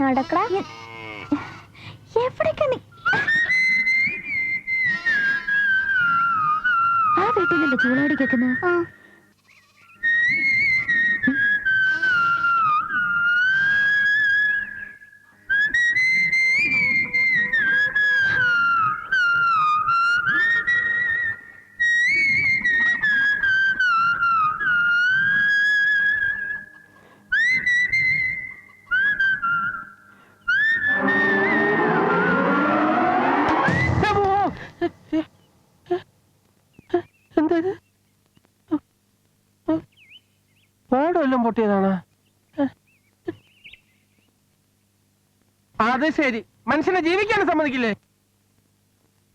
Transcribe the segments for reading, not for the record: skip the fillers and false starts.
നടക്കടാ. എവിടേക്കാ നീ? ആ വീട്ടിലല്ലേ ചൂളാടി കേൾക്കുന്നത്? ഓടെല്ലാം പൊട്ടിയതാണ്. അത് ശരി, മനുഷ്യനെ ജീവിക്കാൻ സമ്മതിക്കില്ലേ?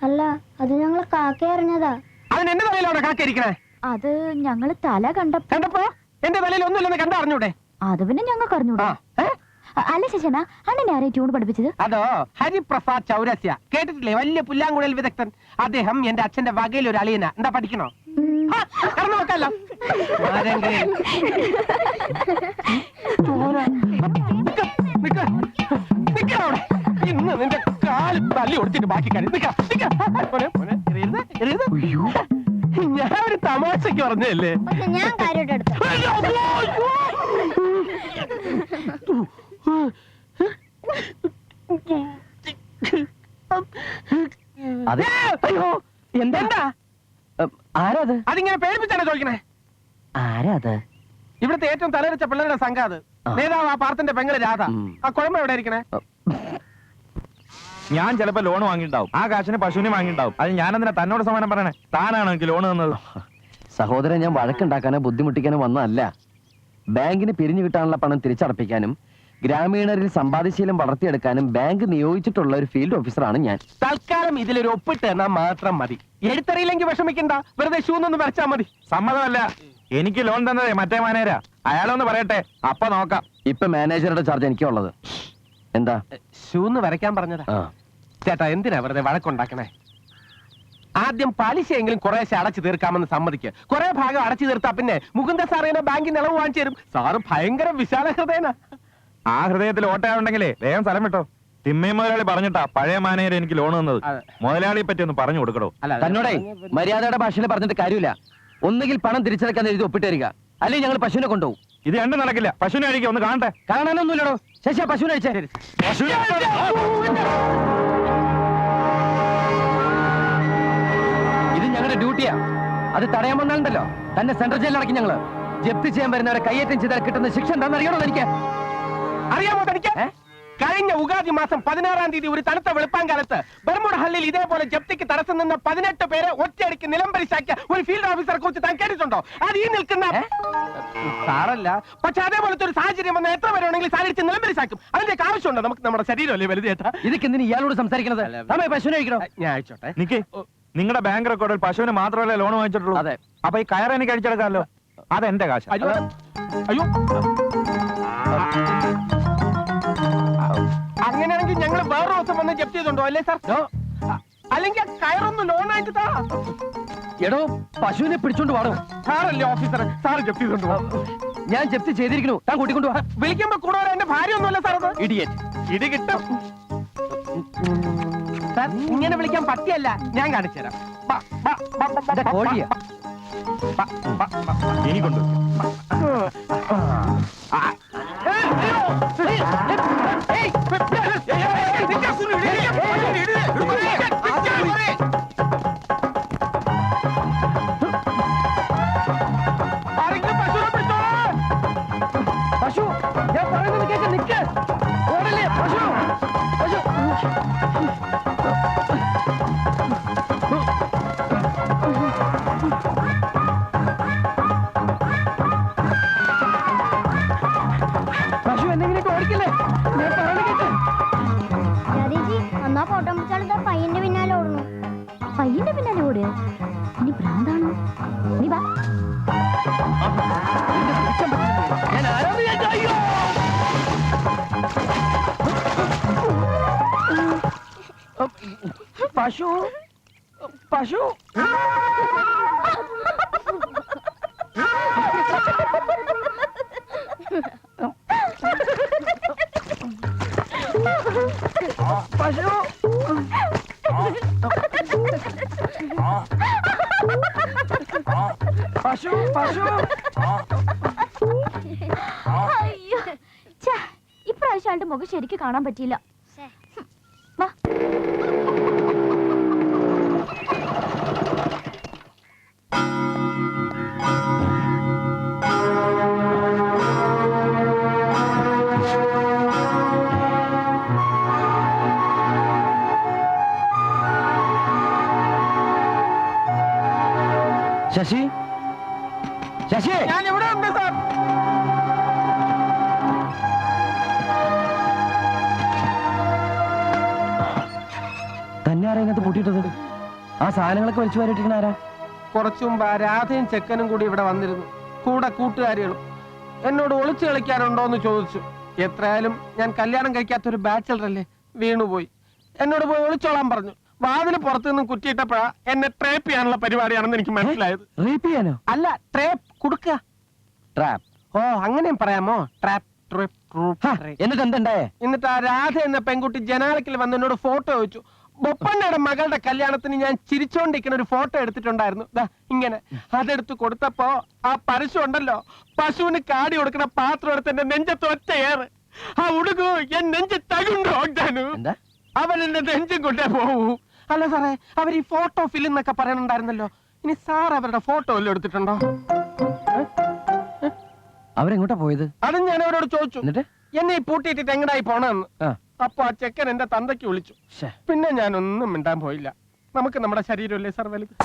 അല്ല, അത് ഞങ്ങള് കാക്ക അറിഞ്ഞതാ. അതിന് എന്റെ തലയിലവിടെ കാക്കരിക്കണേ? അത് ഞങ്ങള് തല കണ്ടപ്പോ എന്റെ തലയിൽ ഒന്നുമില്ലെന്ന് കണ്ടറിഞ്ഞൂടെ? അത് പിന്നെ ഞങ്ങൾക്ക് അറിഞ്ഞൂടാ. അല്ല ശശന, അണ്ണനെ ആരെയും ട്യൂൺ പഠിപ്പിച്ചത്? അതോ ഹരിപ്രസാദ് ചൗരസ്യ, കേട്ടിട്ടില്ലേ? വലിയ പുല്ലാങ്കുഴൽ വിദഗ്ധൻ. അദ്ദേഹം എന്റെ അച്ഛന്റെ വകയിൽ ഒരു അളിയന. എന്താ പഠിക്കണോ? നോക്കല്ലോ. ഇന്ന് നിന്റെ കാല് തല്ലി ഒടിച്ചിട്ട് ബാക്കി കാര്യം. ഞാൻ ഒരു തമാശക്ക് പറഞ്ഞല്ലേ. ഞാൻ കാര്യമായിട്ട് അയ്യോ എന്താ ആരാത്? അതിങ്ങനെ പേടിപ്പിച്ചാണ് ചോദിക്കണേ. ആരാത്? ഇവിടുത്തെ ഏറ്റവും തലവെച്ച പിള്ളേരുടെ സംഘം. അത് നേതാവ് ആ പാർത്തിന്റെ പെങ്ങള് രാധ. ആ കുഴമ്പ എവിടെ ഇരിക്കണേ? ഞാൻ ചിലപ്പോ ലോൺ വാങ്ങിണ്ടാവും. ആ കാശിന് പശുവിനെ വാങ്ങിണ്ടാവും. അത് ഞാനെന്തിനാ തന്നോട് സമാനം പറയണേ? താനാണോ എനിക്ക് ലോൺ തന്നത്? സഹോദരൻ, ഞാൻ വഴക്കുണ്ടാക്കാനോ ബുദ്ധിമുട്ടിക്കാനോ വന്നതല്ല. ബാങ്കിന് പിരിഞ്ഞു കിട്ടാനുള്ള പണം തിരിച്ചടപ്പിക്കാനും ഗ്രാമീണരിൽ സമ്പാദ്യശീലം വളർത്തിയെടുക്കാനും ബാങ്ക് നിയോഗിച്ചിട്ടുള്ള ഒരു ഫീൽഡ് ഓഫീസറാണ് ഞാൻ. തൽക്കാലം ഇതിലൊരു ഒപ്പിട്ട് എന്നാ മാത്രം മതി. എഴുത്തറിയില്ലെങ്കിൽ വിഷമിക്കണ്ട, വെറുതെ ഷൂന്നൊന്ന് വരച്ചാ മതി. സമ്മതമല്ല. എനിക്ക് ലോൺ തന്നതേ മറ്റേ മാനേജരാ. അയാളൊന്ന് പറയട്ടെ, അപ്പൊ നോക്കാം. ഇപ്പൊ മാനേജറുടെ ചാർജ് എനിക്കുള്ളത്. എന്താ? ഷൂന്ന് വരയ്ക്കാൻ പറഞ്ഞതാ. ചേട്ടാ, എന്തിനാ വെറുതെ വഴക്കുണ്ടാക്കണേ? ആദ്യം പലിശയെങ്കിലും കുറേശ്ശെ അടച്ചു തീർക്കാമെന്ന് സമ്മതിക്ക്. കുറെ ഭാഗം അടച്ചു തീർത്താ പിന്നെ മുകുന്ദ സാറിനെ ബാങ്കിന് ഇളവ് വാങ്ങിച്ചു തരും. സാറ് ഭയങ്കര വിശാല ഹൃദയനാ. ആ ഹൃദയത്തിൽ ഓട്ടയുണ്ടെങ്കിലേ വേഗം സ്ഥലം വിട്ടോ. തിമ്മയും മുതലാളി പറഞ്ഞിട്ടാ പഴയ മാനേജർ എനിക്ക് ലോൺ തന്നത്. മുതലാളിയെ പറ്റി ഒന്ന് പറഞ്ഞു കൊടുക്കണോ? തന്നോടെ മര്യാദയുടെ ഭാഷയിൽ പറഞ്ഞിട്ട് കാര്യമില്ല. ഒന്നുകിൽ പണം തിരിച്ചടക്കാൻ എഴുതി ഒപ്പിട്ട് തരിക, അല്ലെങ്കിൽ ഞങ്ങൾ പശുവിനെ കൊണ്ടുപോകും. ഇത് രണ്ടും നടക്കില്ല. പശുവിനെ അഴിക്കുക. ഒന്ന് കാണട്ടെ. കാണാനൊന്നുമില്ലടോ. ശശി, പശുവിനെ അഴിച്ചേ. ഇത് ഞങ്ങളുടെ ഡ്യൂട്ടിയാ. അത് തടയാൻ വന്നാലുണ്ടല്ലോ തന്നെ സെൻട്രൽ ജയിലിൽ അടക്കും ഞങ്ങള്. ജപ്തി ചെയ്യാൻ വരുന്നവരെ കയ്യേറ്റം ചെയ്താൽ കിട്ടുന്ന ശിക്ഷ എന്താണെന്ന് അറിയണോ എനിക്ക്? അറിയാമോ തനിക്ക്? കഴിഞ്ഞ ഉഗാദി മാസം 16-ാം തീയതി ഒരു തണുത്ത വെളുപ്പാങ്കാലത്ത് ബർമുഡഹള്ളിയിൽ ഇതേപോലെ ജപ്തിക്ക് തടസ്സം നിന്ന് 18 പേരെ ഒറ്റയടിക്ക് നിലംപരിശാക്കിയ ഒരു ഫീൽഡ് ഓഫീസറെ കുറിച്ച് താൻ കേട്ടിട്ടുണ്ടോ? അത് ഈ നിൽക്കുന്ന സാറല്ല. പക്ഷെ അതേപോലത്തെ ഒരു സാഹചര്യം വന്ന എത്ര പേരെ വേണമെങ്കിലും സാരിച്ച് നിലംപരിശാക്കും. അതിന്റെ ആവശ്യമുണ്ടോ? നമുക്ക് നമ്മുടെ ശരീരമല്ലേ വലുത് ചേട്ടാ. ഇതൊക്കെ എന്തിനാ ഇയാളോട് സംസാരിക്കുന്നത്? പശുവിനെ അഴിക്കണോ? ഞാൻ അയച്ചോട്ടെ. നിക്ക്. നിങ്ങളുടെ ബാങ്ക് റെക്കോർഡിൽ പശുവിന് മാത്രമല്ലേ ലോൺ വാങ്ങിച്ചിട്ടുള്ളൂ? അതെ. അപ്പൊ ഈ കയർ എനിക്ക് അടിച്ചെടുക്കാമല്ലോ. അതെന്റെ കാശ്. അയ്യോ, അങ്ങനെയാണെങ്കിൽ ഞങ്ങൾ വേറെ ദിവസം വന്ന് ജപ്തി ചെയ്തോണ്ടോ അല്ലേ സാർ? അല്ലെങ്കിൽ കയറൊന്ന് ലോണായിട്ട് താ. എടോ, പശുവിനെ പിടിച്ചോണ്ട് വാടോ. സാറല്ലേ ഓഫീസർ, സാറ് ജപ്തി ചെയ്തോണ്ട്. ഞാൻ ജപ്തി ചെയ്തിരിക്കുന്നു. താൻ കൂട്ടിക്കൊണ്ടു വാ. വിളിക്കുമ്പോ കൂടെ വരാൻ എന്റെ ഭാര്യ ഒന്നുമല്ല സാർ. അത് ഇഡിയറ്റ്. ഇടി കിട്ടും സാർ. ഇങ്ങനെ വിളിക്കാൻ പറ്റിയല്ല, ഞാൻ കാണിച്ചു തരാം. കോഴിയാ ഇനി കൊണ്ടു. പശു, ഞാൻ പറയുന്നത് കേൾക്കാൻ നിൽക്ക്. ഓടല്ലേ പശു? പശു പശു എന്തെങ്കിലും ഓടിക്കില്ലേ? ഞാൻ പറയുന്നത് കേൾക്ക്. എന്നാ ഫോട്ടോ പിടിച്ചാൽ പയ്യന്റെ പിന്നാലെ ഓടുന്നു. പയ്യന്റെ പിന്നാലെ ഓട്? നീ ഭ്രാന്താണോ? നീ വാ. ഞാൻ ആരാന്ന് വിചാരിച്ചു? അയ്യോ, പശു പശു പശു പശു പശു അയ്യോ ഛെ, ഇപ്രാവശ്യം ആളുടെ മുഖം ശരിക്കും കാണാൻ പറ്റിയില്ല. വാ. ശശി ശശി ഞാൻ എവിടെ ഉണ്ട് സാർ? തന്നെ ആരാ ഇതിനകത്ത് പൂട്ടിയിട്ടത്? ആ സാധനങ്ങളൊക്കെ വലിച്ചു വാരിട്ടിരിക്കണ ആരാ? കുറച്ചു മുമ്പ് ആ രാധയും ചെക്കനും കൂടി ഇവിടെ വന്നിരുന്നു, കൂടെ കൂട്ടുകാരികളും. എന്നോട് ഒളിച്ചു കളിക്കാനുണ്ടോ എന്ന് ചോദിച്ചു. എത്രയായാലും ഞാൻ കല്യാണം കഴിക്കാത്തൊരു ബാച്ചലറല്ലേ, വീണുപോയി. എന്നോട് പോയി ഒളിച്ചോളാൻ പറഞ്ഞു. വാതിന് പുറത്തു നിന്നും കുറ്റിയിട്ടപ്പോഴാ എന്നെ ട്രേപ്പ് ചെയ്യാനുള്ള പരിപാടിയാണെന്ന് എനിക്ക് മനസ്സിലായത്. റേപ്പ് ചെയ്യാനോ? അല്ല, ട്രേപ്പ് കൊടുക്കുക. ട്രാപ്പ്. ഓ, അങ്ങനെയും പറയാമോ? ട്രാപ്പ് എന്നിട്ട് എന്തുണ്ടായേ? എന്നിട്ട് ആ രാധ എന്ന പെൺകുട്ടി ജനാലക്കിൽ വന്ന് എന്നോട് ഫോട്ടോ ചോദിച്ചു. ബൊപ്പണ്ണയുടെ മകളുടെ കല്യാണത്തിന് ഞാൻ ചിരിച്ചോണ്ടിരിക്കുന്ന ഒരു ഫോട്ടോ എടുത്തിട്ടുണ്ടായിരുന്നു. ഇങ്ങനെ അതെടുത്ത് കൊടുത്തപ്പോ ആ പരശു ഉണ്ടല്ലോ, പശുവിന് കാടി കൊടുക്കുന്ന പാത്രം എടുത്ത് എന്റെ നെഞ്ചത്ത് ഒറ്റ ഏറ്. ആ ഉടുകു എൻ നെഞ്ച് തകുണ്ടോ, അവൻ എന്റെ നെഞ്ചും കൊണ്ടേ പോവൂ. അല്ല സാറേ, അവർ ഈ ഫോട്ടോ ഫിലിം എന്നൊക്കെ പറയാനുണ്ടായിരുന്നല്ലോ. ഇനി സാർ അവരുടെ ഫോട്ടോ വല്ലതും എടുത്തിട്ടുണ്ടോ? അവരെങ്ങോട്ടാ പോയത്? അതും ഞാൻ അവരോട് ചോദിച്ചു. എന്നിട്ട് എന്നെ ഈ പൂട്ടിയിട്ടിട്ട് എങ്ങടായി പോണെന്ന്. അപ്പൊ ആ ചെക്കൻ എന്റെ തന്തയ്ക്ക് വിളിച്ചു. പിന്നെ ഞാനൊന്നും മിണ്ടാൻ പോയില്ല. നമുക്ക് നമ്മുടെ ശരീരമല്ലേ സാർ വലുത്.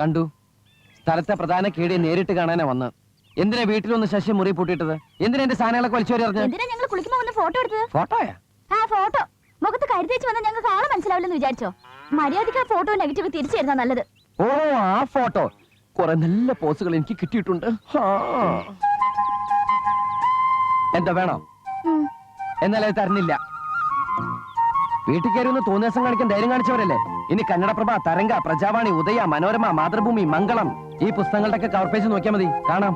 കണ്ടു. സ്ഥലത്തെ പ്രധാന കേടിയെ നേരിട്ട് കാണാനാ വന്ന്. എന്തിനാ വീട്ടിലൊന്ന് ശശി മുറി പൂട്ടിയിട്ടത്? എന്തിനാ എന്റെ സാധനങ്ങളൊക്കെ വലിച്ചു വരി അറിഞ്ഞത്? എന്തിനാ ഞങ്ങൾ കുളിക്കുമ്പോ വന്ന് ഫോട്ടോ എടുത്തത്? ഫോട്ടോയാ? ആ ഫോട്ടോ മുഖത്ത് കരുതേച്ച് വന്നാൽ ഞങ്ങൾക്ക് ആളെ മനസ്സിലാവില്ലെന്ന് വിചാരിച്ചോ? മര്യാദയ്ക്ക് ആ ഫോട്ടോ നെഗറ്റീവ് തിരിച്ചു തരുന്ന നല്ലത്. ഓ, ആ ഫോട്ടോ കുറെ നല്ല പോസുകൾ എനിക്ക് കിട്ടിയിട്ടുണ്ട്. എന്താ വേണോ? എന്നാലത് തരുന്നില്ല. വീട്ടിൽ കയറി ഒന്ന് തോന്നിയ ദിവസം കാണിക്കാൻ ധൈര്യം കാണിച്ചവരല്ലേ. ഇനി കന്നഡപ്രഭ, തരംഗ, പ്രജാവാണി, ഉദയ, മനോരമ, മാതൃഭൂമി, മംഗളം, ഈ പുസ്തകങ്ങളുടെ ഒക്കെ കവർ പേജ് നോക്കിയാൽ മതി, കാണാം.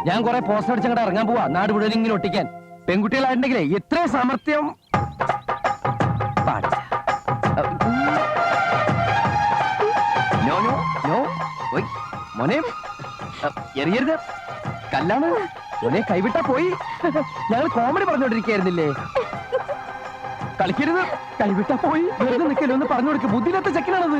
ഞാൻ കുറെ പോസ്റ്റർ അടിച്ചങ്ങടെ ഇറങ്ങാൻ പോവാ, നാട് മുഴുവൻ ഇങ്ങനെ ഒട്ടിക്കാൻ. പെൺകുട്ടികളായിട്ടുണ്ടെങ്കിലേ ഇത്രയും സാമർത്ഥ്യം. മോനെ എറിയരുത്, കല്ലാണ് മോനെ. കൈവിട്ടാ പോയി. ഞങ്ങൾ കോമഡി പറഞ്ഞോണ്ടിരിക്കായിരുന്നില്ലേ. കളിക്കരുത്, കൈവിട്ടാ പോയി. വെറുതെ നിൽക്കല്ലോ, ഒന്ന് പറഞ്ഞു കൊടുക്കുക. ബുദ്ധിയില്ലാത്ത ചെക്കനാണത്.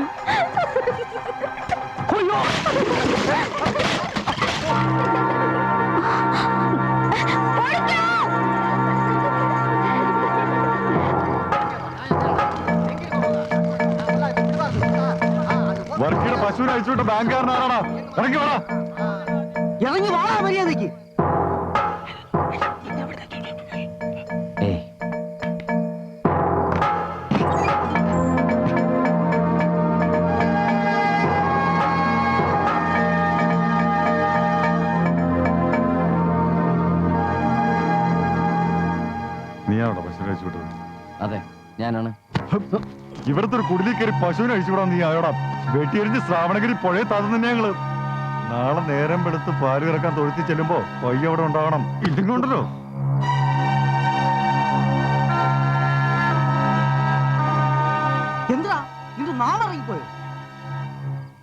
വർക്കിയുടെ പശുവിനെ അഴിച്ചുവിട്ട ബാങ്കുകാരനാരാടാ? ഇറങ്ങി വേണ, ഇറങ്ങി വാ മര്യാദയ്ക്ക്. നീയാണോ പശുവിനെ അഴിച്ചുവിട്ടത്? അതെ, ഞാനാണ്. ഇവിടുത്തെ ഒരു കുടിലിൽ കയറി പശുവിനെ അഴിച്ചുവിടാൻ നീ ആയോടാ? വെട്ടിയെരിഞ്ഞ് ശ്രാവണഗിരി പുഴയെ താഴ്ന്നു തന്നെ ഞങ്ങള്. നാളെ നേരം വെളുത്ത് പാല് കിറക്കാൻ തൊഴുത്തി ചെല്ലുമ്പോ പയ്യ അവിടെ ഉണ്ടാവണം. ഇല്ലെങ്കിൽ ഉണ്ടല്ലോ. എന്താ ഇത് നാളറിയിപ്പോയോ?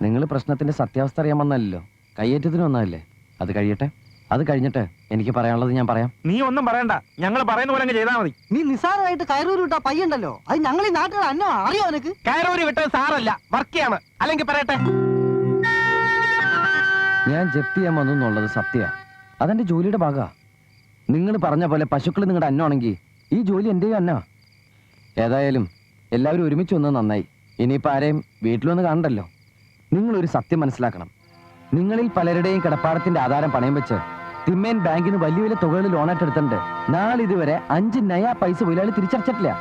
നിങ്ങൾ പ്രശ്നത്തിന്റെ സത്യാവസ്ഥ അറിയാൻ വന്നല്ലോ, കയ്യേറ്റത്തിന് വന്നതല്ലേ. അത് കഴിയട്ടെ. അത് കഴിഞ്ഞിട്ട് എനിക്ക് പറയാനുള്ളത് ഞാൻ പറയാം. നീ ഒന്നും പറയണ്ട, ഞങ്ങൾ പറയുന്ന പോലെ ചെയ്താൽ മതി. നീ നിസ്സാരമായിട്ട് കയറൂരി വിട്ട പയ്യുണ്ടല്ലോ, അത് ഞങ്ങൾ ഈ നാട്ടിൽ അന്നോ അറിയോ നിനക്ക്? കയറൂരി വിട്ടത് സാറല്ല, വർക്കിയാണ്. അല്ലെങ്കിൽ പറയട്ടെ, ഞാൻ ജപ്തി ചെയ്യാൻ വന്നു എന്നുള്ളത് സത്യ. അതെന്റെ ജോലിയുടെ ഭാഗമാ. നിങ്ങൾ പറഞ്ഞ പോലെ പശുക്കൾ നിങ്ങളുടെ അന്നമാണെങ്കിൽ ഈ ജോലി എന്റെയും അന്ന. ഏതായാലും എല്ലാവരും ഒരുമിച്ച് വന്നത് നന്നായി. ഇനിയിപ്പോൾ ആരെയും വീട്ടിലൊന്ന് കാണണ്ടല്ലോ. നിങ്ങളൊരു സത്യം മനസ്സിലാക്കണം. നിങ്ങളിൽ പലരുടെയും കിടപ്പാടത്തിന്റെ ആധാരം പണയം വെച്ച് തിമ്മേൻ ബാങ്കിൽ നിന്ന് വലിയ വലിയ തുകകൾ ലോണായിട്ട് എടുത്തിട്ടുണ്ട്. നാളിതുവരെ 5 നയാ പൈസ മുതലാളി തിരിച്ചടച്ചിട്ടില്ല.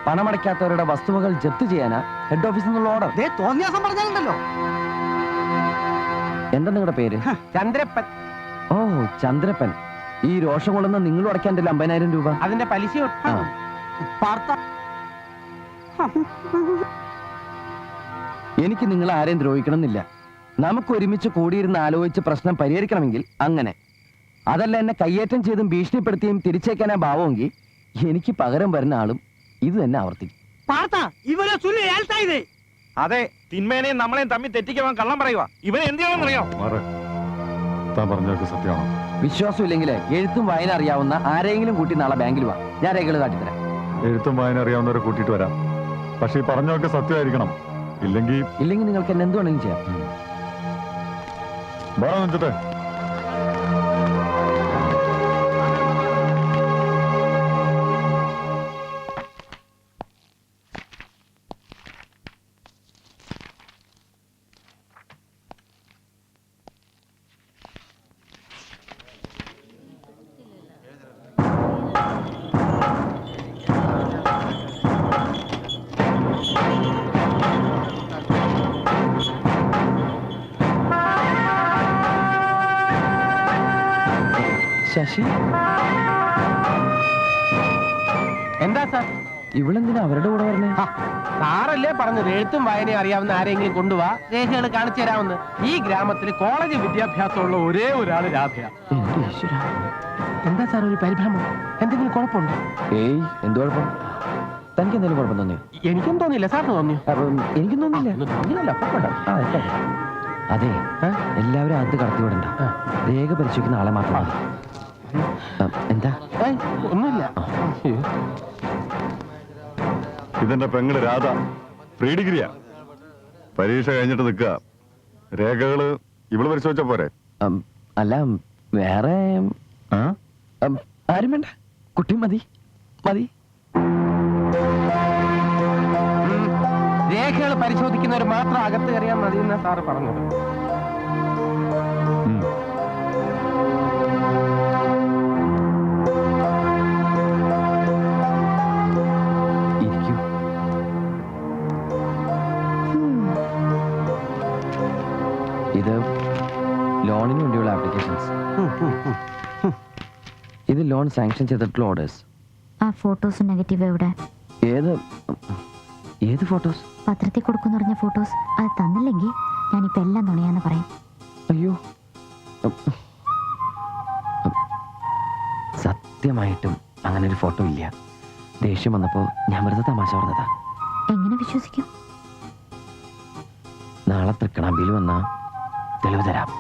പണമടയ്ക്കാത്തവരുടെ വസ്തുവകൾ ജപ്തി ചെയ്യാനാ ഹെഡ് ഓഫീസിൽ നിന്നുള്ള ഓർഡർ. തോന്നിയാസം പറഞ്ഞാലുണ്ടല്ലോ. എന്താ നിങ്ങളുടെ പേര്? ചന്ദ്രപ്പൻ. ഓ, ചന്ദ്രപ്പൻ. ഈ രോഷം കൊള്ളുന്ന നിങ്ങളും അടയ്ക്കാണ്ടല്ലോ 50,000 രൂപ. അതിന്റെ പലിശ ആ. എനിക്ക് നിങ്ങൾ ആരെയും ദ്രോഹിക്കണമെന്നില്ല. നമുക്ക് ഒരുമിച്ച് കൂടിയിരുന്ന് ആലോചിച്ച് പ്രശ്നം പരിഹരിക്കണമെങ്കിൽ അങ്ങനെ. അതല്ല എന്നെ കയ്യേറ്റം ചെയ്തും ഭീഷണിപ്പെടുത്തിയും തിരിച്ചേക്കാനാ ഭാവമെങ്കിൽ എനിക്ക് പകരം വരുന്ന ആളും ഇത് തന്നെ ആവർത്തിക്കും. അതെ, തിന്മേനെയും നമ്മളെയും തമ്മിൽ തെറ്റിക്കാൻ കള്ളം പറയുക. ഇവൻ എന്ത് ചെയ്യണമെന്നറിയോ? താൻ പറഞ്ഞൊക്കെ സത്യമാണോ? വിശ്വാസമില്ലെങ്കിൽ എഴുത്തും വായന അറിയാവുന്ന ആരെങ്കിലും കൂട്ടി നാളെ ബാങ്കിൽ വാ, ഞാൻ രേഖകൾ കാട്ടിത്തരാം. എഴുത്തും വായന അറിയാവുന്നവരെ കൂട്ടിയിട്ട് വരാം. പക്ഷെ ഈ പറഞ്ഞൊക്കെ സത്യമായിരിക്കണം. ഇല്ലെങ്കിൽ നിങ്ങൾക്ക് എന്നെ എന്ത് വേണമെങ്കിലും ചെയ്യാം. നെഞ്ചത്തെ ശശി, എന്താ സാർ? ഇവളെന്തിനാ അവരുടെ കൂടെ പറഞ്ഞേ? സാറല്ലേ പറഞ്ഞത് എഴുത്തും വായനയും അറിയാവുന്ന ആരെങ്കിലും കൊണ്ടുപോവാ, രേഖകൾ കാണിച്ചു തരാമെന്ന്. ഈ ഗ്രാമത്തിൽ കോളേജ് വിദ്യാഭ്യാസമുള്ള ഒരേ ഒരാള് രാധയാ. എന്റെ ഈശ്വരാ. എന്താ സാർ ഒരു പരിഭ്രമം? എന്തെങ്കിലും കുഴപ്പമുണ്ടോ? ഏയ്, എന്ത് കുഴപ്പം? തനിക്ക് എന്തെങ്കിലും കുഴപ്പം തോന്നിയോ? എനിക്കും തോന്നിയില്ല. സാറിന് തോന്നിയോ? അപ്പം എനിക്കും തോന്നിയില്ല. തോന്നിയില്ല. അതെ, എല്ലാവരും അകത്ത് കടത്തി വിടണ്ട. രേഖ പരിശോധിക്കുന്ന ആളെ മാത്രം മതി. എന്താ? ഒന്നുമില്ല. ഇതെന്റെ പെങ്ങള് രാധ, പ്രീ ഡിഗ്രിയാ. പരീക്ഷ കഴിഞ്ഞിട്ട് നിൽക്കുക. രേഖകള് ഇവള് പരിശോധിച്ച പോരെ? അല്ല, വേറെ ആരും വേണ്ട. കുട്ടി മതി. മതി. രേഖകൾ പരിശോധിക്കുന്നവർ മാത്രം അകത്ത് കയറിയാൽ മതി എന്നാ സാറ് പറഞ്ഞത്. ഇത് ലോണിന് വേണ്ടിയുള്ള ആപ്ലിക്കേഷൻസ്. ഇത് ലോൺ സാങ്ഷൻ ചെയ്തിട്ടുള്ള ഓർഡേഴ്സ്. ആ ഫോട്ടോസ് നെഗറ്റീവ് എവിടെ? ഏത് ഫോട്ടോസ്? പത്രത്തിൽ കൊടുക്കുന്നു പറഞ്ഞ ഫോട്ടോസ്. അത് തന്നില്ലെങ്കിൽ ഞാനിപ്പോ എല്ലാം നുണയാന്ന് പറയും. അയ്യോ, സത്യമായിട്ടും അങ്ങനെ ഒരു ഫോട്ടോ ഇല്ല. ദേഷ്യം വന്നപ്പോ ഞാൻ വെറുതെ തമാശ പറഞ്ഞതാ. എങ്ങനെ വിശ്വസിക്കും? നാളെ തൃക്കണാമ്പിയിൽ വന്നാ തെളിവ് തരാം.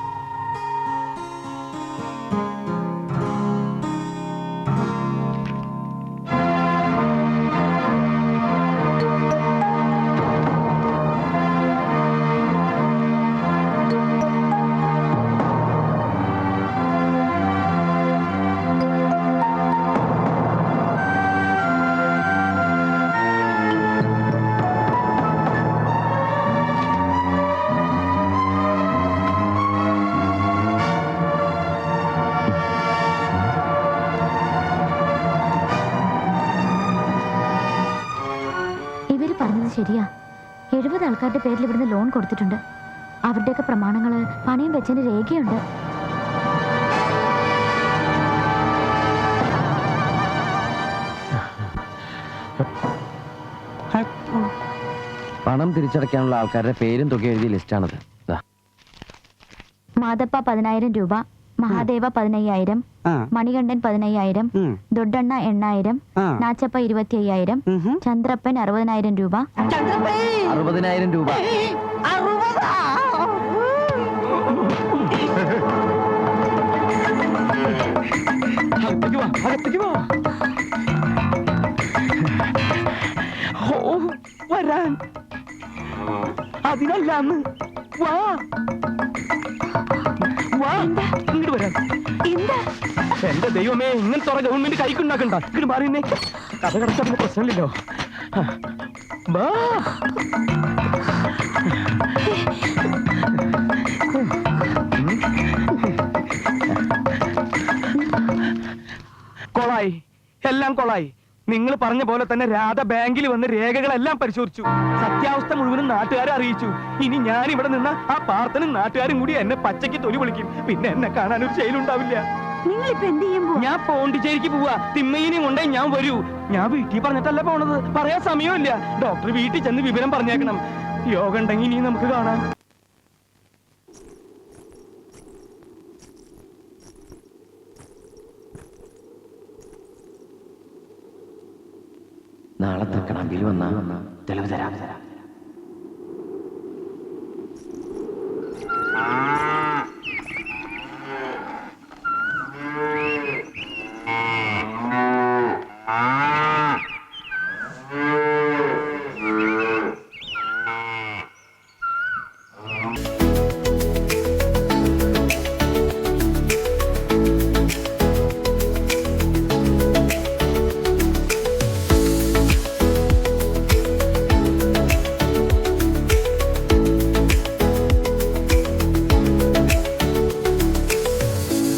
ശരിയാ, 70 ആൾക്കാരുടെ പേരിൽ ഇവിടുന്ന് ലോൺ കൊടുത്തിട്ടുണ്ട്. അവരുടെയൊക്കെ പ്രമാണങ്ങള് പണയം വെച്ചതിന് രേഖയുണ്ട്. പണം തിരിച്ചടയ്ക്കാനുള്ള ആൾക്കാരുടെ പേരും തുക എഴുതിയ ലിസ്റ്റാണത്. മാതപ്പ 10,000 രൂപ, മഹാദേവ 15,000, മണികണ്ഠൻ 15,000, ദൊഡണ്ണ 8,000, നാച്ചപ്പ 25,000, ചന്ദ്രപ്പൻ 60,000 രൂപ. 60,000 രൂപ. വരാൻ അതിനല്ലാന്ന് വാ വാ ഇങ്ങോട്ട് വരാൻ. എന്റെ ദൈവമേ, ഇങ്ങനത്തെ ഗവൺമെന്റ് കൈക്കുണ്ടാക്കണ്ട. ഇങ്ങോട്ട് മാറിയെന്നേ. കഥ കടച്ചാ പിന്നെ പ്രശ്നമില്ലല്ലോ. വാ. കൊളായി, എല്ലാം കൊളായി. നിങ്ങൾ പറഞ്ഞ പോലെ തന്നെ രാധ ബാങ്കിൽ വന്ന് രേഖകളെല്ലാം പരിശോധിച്ചു. സത്യാവസ്ഥ മുഴുവനും നാട്ടുകാരെ അറിയിച്ചു. ഇനി ഞാൻ ഇവിടെ നിന്ന ആ പാർത്തനും നാട്ടുകാരും കൂടി എന്നെ പച്ചയ്ക്ക് തൊലി വിളിക്കും. പിന്നെ എന്നെ കാണാൻ ഒരു ശൈലുണ്ടാവില്ല. നിങ്ങൾ ഇപ്പൊ എന്ത് ചെയ്യാൻ പോവാ? ഞാൻ പോണ്ടിച്ചേരിക്ക് പോവാ. തിമ്മയിനെയും കൊണ്ടേ ഞാൻ വരൂ. ഞാൻ വീട്ടിൽ പറഞ്ഞിട്ടല്ല പോണത്. പറയാൻ സമയമില്ല. ഡോക്ടർ വീട്ടിൽ ചെന്ന് വിവരം പറഞ്ഞേക്കണം. യോഗ ഉണ്ടെങ്കിൽ ഇനി നമുക്ക് കാണാം. നാളെ തക്കണം ബിൽ വന്നാ തെളിവ് തരാം.